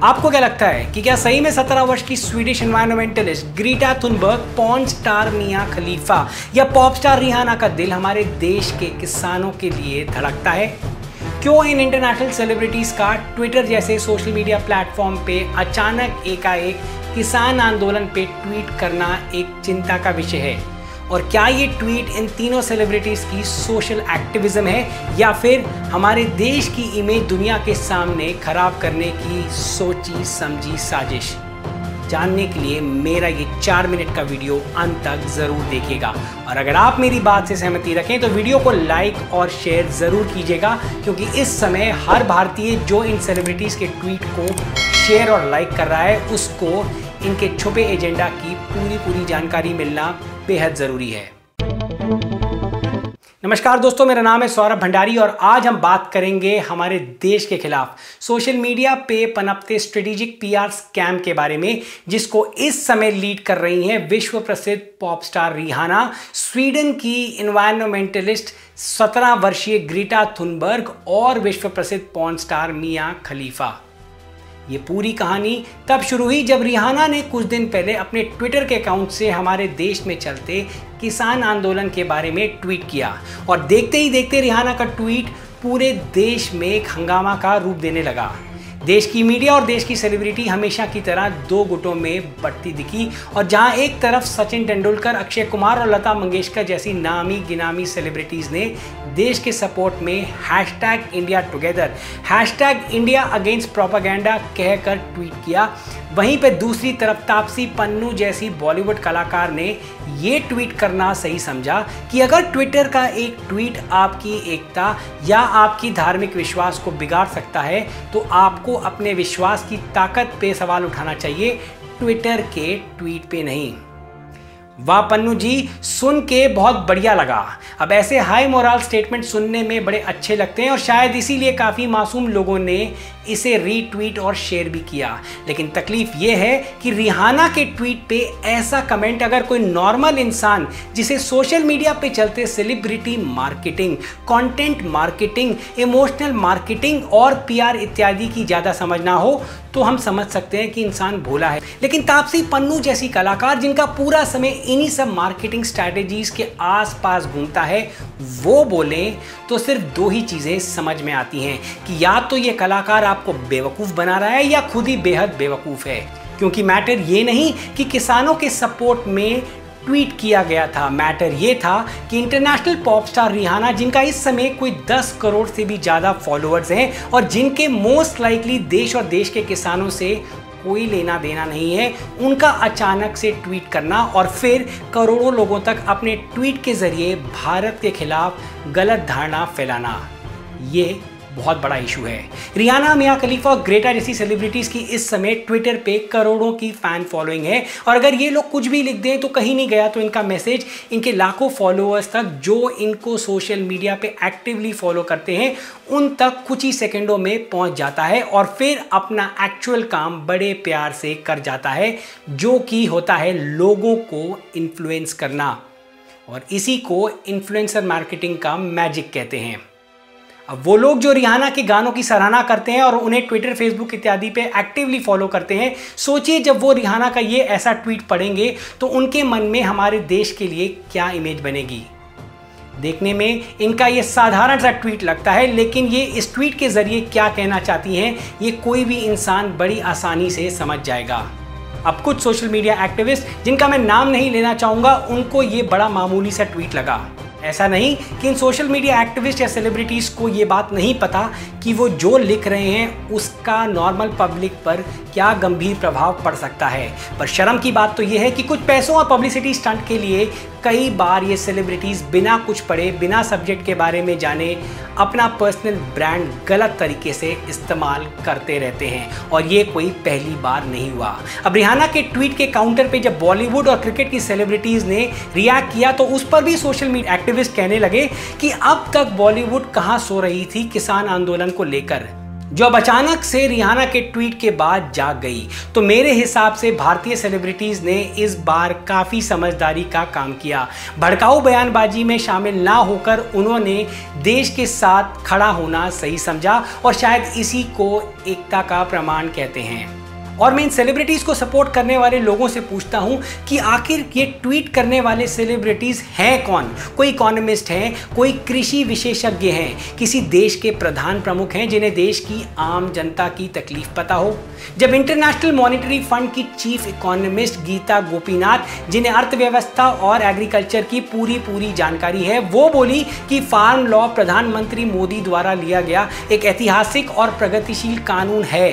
आपको क्या लगता है कि क्या सही में 17 वर्ष की Swedish environmentalist Greta Thunberg, porn star Mia Khalifa या पॉप स्टार रिहाना का दिल हमारे देश के किसानों के लिए धड़कता है? क्यों इन इंटरनेशनल सेलिब्रिटीज का ट्विटर जैसे सोशल मीडिया प्लेटफॉर्म पे अचानक एकाएक किसान आंदोलन पे ट्वीट करना एक चिंता का विषय है? और क्या ये ट्वीट इन तीनों सेलिब्रिटीज की सोशल एक्टिविज्म है या फिर हमारे देश की इमेज दुनिया के सामने खराब करने की सोची समझी साजिश? जानने के लिए मेरा ये 4 मिनट का वीडियो अंत तक जरूर देखिएगा। और अगर आप मेरी बात से सहमति रखें तो वीडियो को लाइक और शेयर जरूर कीजिएगा, क्योंकि इस समय हर भारतीय जो इन सेलिब्रिटीज के ट्वीट को शेयर और लाइक कर रहा है उसको इनके छुपे एजेंडा की पूरी जानकारी मिलना बेहद जरूरी है। नमस्कार दोस्तों, मेरा नाम है सौरभ भंडारी और आज हम बात करेंगे हमारे देश के खिलाफ सोशल मीडिया पे पनपते स्ट्रेटेजिक पीआर स्कैम के बारे में, जिसको इस समय लीड कर रही हैं विश्व प्रसिद्ध पॉप स्टार रिहाना, स्वीडन की एनवायरमेंटलिस्ट 17 वर्षीय ग्रीटा थुनबर्ग और विश्व प्रसिद्ध पॉर्न स्टार मिया खलीफा। ये पूरी कहानी तब शुरू हुई जब रिहाना ने कुछ दिन पहले अपने ट्विटर के अकाउंट से हमारे देश में चलते किसान आंदोलन के बारे में ट्वीट किया और देखते ही देखते रिहाना का ट्वीट पूरे देश में एक हंगामा का रूप देने लगा। देश की मीडिया और देश की सेलिब्रिटी हमेशा की तरह दो गुटों में बंटती दिखी और जहां एक तरफ सचिन तेंदुलकर, अक्षय कुमार और लता मंगेशकर जैसी नामी गिनामी सेलिब्रिटीज ने देश के सपोर्ट में #IndiaTogether, #IndiaAgainstPropaganda कहकर ट्वीट किया, वहीं पे दूसरी तरफ तापसी पन्नू जैसी बॉलीवुड कलाकार ने ये ट्वीट करना सही समझा कि अगर ट्विटर का एक ट्वीट आपकी एकता या आपकी धार्मिक विश्वास को बिगाड़ सकता है तो आपको अपने विश्वास की ताकत पे सवाल उठाना चाहिए, ट्विटर के ट्वीट पे नहीं। वाह पन्नू जी, सुन के बहुत बढ़िया लगा। अब ऐसे हाई मोरल स्टेटमेंट सुनने में बड़े अच्छे लगते हैं और शायद इसीलिए काफ़ी मासूम लोगों ने इसे रीट्वीट और शेयर भी किया। लेकिन तकलीफ ये है कि रिहाना के ट्वीट पे ऐसा कमेंट अगर कोई नॉर्मल इंसान जिसे सोशल मीडिया पे चलते celebrity marketing, content marketing, emotional marketing और पीआर इत्यादि की ज़्यादा समझ ना हो तो हम समझ सकते हैं कि इंसान भोला है। लेकिन तापसी पन्नू जैसी कलाकार जिनका पूरा समय इन्हीं सब मार्केटिंग स्ट्रैटेजीज के आसपास घूमता है, वो बोले तो सिर्फ दो ही चीज़ें समझ में आती हैं कि या तो ये कलाकार आपको बेवकूफ़ बना रहा है या खुद ही बेहद बेवकूफ़ है। क्योंकि मैटर ये नहीं कि किसानों के सपोर्ट में ट्वीट किया गया था, मैटर ये था कि इंटरनेशनल पॉप स्टार रिहाना, जिनका इस समय कोई 10 करोड़ से भी ज़्यादा फॉलोअर्स हैं और जिनके मोस्ट लाइकली देश और देश के किसानों से कोई लेना देना नहीं है, उनका अचानक से ट्वीट करना और फिर करोड़ों लोगों तक अपने ट्वीट के जरिए भारत के खिलाफ गलत धारणा फैलाना, ये बहुत बड़ा इशू है। रिहाना, मिया खलीफा और ग्रेटा जैसी सेलिब्रिटीज की इस समय ट्विटर पे करोड़ों की फैन फॉलोइंग है और अगर ये लोग कुछ भी लिख दें तो कहीं नहीं गया तो इनका मैसेज इनके लाखों फॉलोअर्स तक जो इनको सोशल मीडिया पे एक्टिवली फॉलो करते हैं उन तक कुछ ही सेकंडों में पहुंच जाता है और फिर अपना एक्चुअल काम बड़े प्यार से कर जाता है, जो कि होता है लोगों को इन्फ्लुएंस करना। और इसी को इन्फ्लुएंसर मार्केटिंग का मैजिक कहते हैं। अब वो लोग जो रिहाना के गानों की सराहना करते हैं और उन्हें ट्विटर, फेसबुक इत्यादि पे एक्टिवली फॉलो करते हैं, सोचिए जब वो रिहाना का ये ऐसा ट्वीट पढ़ेंगे तो उनके मन में हमारे देश के लिए क्या इमेज बनेगी। देखने में इनका ये साधारण सा ट्वीट लगता है, लेकिन ये इस ट्वीट के जरिए क्या कहना चाहती हैं ये कोई भी इंसान बड़ी आसानी से समझ जाएगा। अब कुछ सोशल मीडिया एक्टिविस्ट, जिनका मैं नाम नहीं लेना चाहूँगा, उनको ये बड़ा मामूली सा ट्वीट लगा। ऐसा नहीं कि इन सोशल मीडिया एक्टिविस्ट या सेलिब्रिटीज़ को ये बात नहीं पता कि वो जो लिख रहे हैं उसका नॉर्मल पब्लिक पर क्या गंभीर प्रभाव पड़ सकता है। पर शर्म की बात तो ये है कि कुछ पैसों और पब्लिसिटी स्टंट के लिए कई बार ये सेलिब्रिटीज़ बिना कुछ पढ़े, बिना सब्जेक्ट के बारे में जाने अपना पर्सनल ब्रांड गलत तरीके से इस्तेमाल करते रहते हैं और ये कोई पहली बार नहीं हुआ। अब रिहाना के ट्वीट के काउंटर पे जब बॉलीवुड और क्रिकेट की सेलिब्रिटीज़ ने रिएक्ट किया तो उस पर भी सोशल मीडिया एक्टिविस्ट कहने लगे कि अब तक बॉलीवुड कहां सो रही थी किसान आंदोलन को लेकर। जो अब अचानक से रिहाना के ट्वीट के बाद जाग गई। तो मेरे हिसाब से भारतीय सेलिब्रिटीज ने इस बार काफी समझदारी का काम किया। भड़काऊ बयानबाजी में शामिल ना होकर उन्होंने देश के साथ खड़ा होना सही समझा और शायद इसी को एकता का प्रमाण कहते हैं। और मैं इन सेलिब्रिटीज को सपोर्ट करने वाले लोगों से पूछता हूं कि आखिर ये ट्वीट करने वाले सेलिब्रिटीज हैं कौन? कोई इकोनॉमिस्ट हैं, कोई कृषि विशेषज्ञ हैं, किसी देश के प्रधान प्रमुख हैं जिन्हें देश की आम जनता की तकलीफ पता हो? जब इंटरनेशनल मॉनेटरी फंड की चीफ इकोनॉमिस्ट गीता गोपीनाथ, जिन्हें अर्थव्यवस्था और एग्रीकल्चर की पूरी जानकारी है, वो बोली कि फार्म लॉ प्रधानमंत्री मोदी द्वारा लिया गया एक ऐतिहासिक और प्रगतिशील कानून है,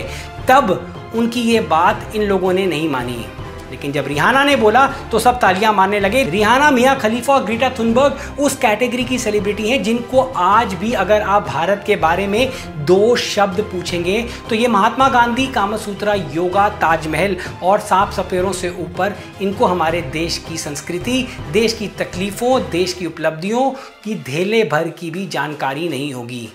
तब उनकी ये बात इन लोगों ने नहीं मानी। लेकिन जब रिहाना ने बोला तो सब तालियां मारने लगे। रिहाना, मिया खलीफा और ग्रेटा थुनबर्ग उस कैटेगरी की सेलिब्रिटी हैं जिनको आज भी अगर आप भारत के बारे में 2 शब्द पूछेंगे तो ये महात्मा गांधी, कामसूत्रा, योगा, ताजमहल और सांप सपेरों से ऊपर इनको हमारे देश की संस्कृति, देश की तकलीफों, देश की उपलब्धियों की धेले भर की भी जानकारी नहीं होगी।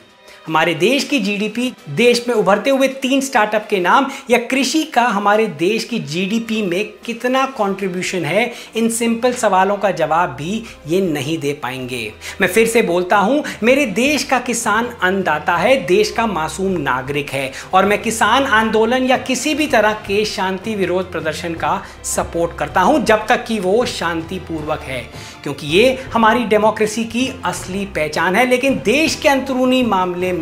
हमारे देश की जीडीपी, देश में उभरते हुए 3 स्टार्टअप के नाम या कृषि का हमारे देश की जीडीपी में कितना कंट्रीब्यूशन है, इन सिंपल सवालों का जवाब भी ये नहीं दे पाएंगे। मैं फिर से बोलता हूं, मेरे देश का किसान अन्नदाता है, देश का मासूम नागरिक है और मैं किसान आंदोलन या किसी भी तरह के शांति विरोध प्रदर्शन का सपोर्ट करता हूं जब तक कि वो शांतिपूर्वक है, क्योंकि ये हमारी डेमोक्रेसी की असली पहचान है। लेकिन देश के अंदरूनी मामले में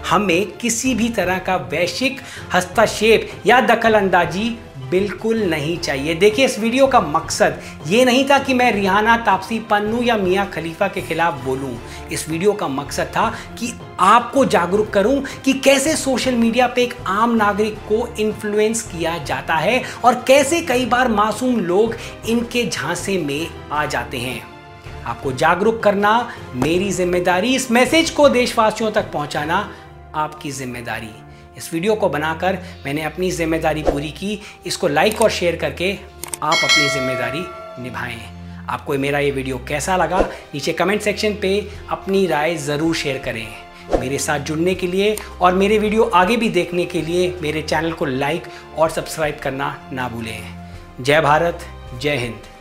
हमें किसी भी तरह का वैश्विक हस्तक्षेप या दखल अंदाजी बिल्कुल नहीं चाहिए। देखिए, इस वीडियो का मकसद ये नहीं था कि मैं रिहाना, तापसी पन्नू या मियां खलीफा के खिलाफ बोलूं। इस वीडियो का मकसद था कि आपको जागरूक करूं कि कैसे सोशल मीडिया पे एक आम नागरिक को इन्फ्लुएंस किया जाता है और कैसे कई बार मासूम लोग इनके झांसे में आ जाते हैं। आपको जागरूक करना मेरी जिम्मेदारी, इस मैसेज को देशवासियों तक पहुंचाना आपकी जिम्मेदारी। इस वीडियो को बनाकर मैंने अपनी जिम्मेदारी पूरी की। इसको लाइक और शेयर करके आप अपनी जिम्मेदारी निभाएं। आपको मेरा ये वीडियो कैसा लगा, नीचे कमेंट सेक्शन पे अपनी राय ज़रूर शेयर करें। मेरे साथ जुड़ने के लिए और मेरे वीडियो आगे भी देखने के लिए मेरे चैनल को लाइक और सब्सक्राइब करना ना भूलें। जय भारत, जय हिंद।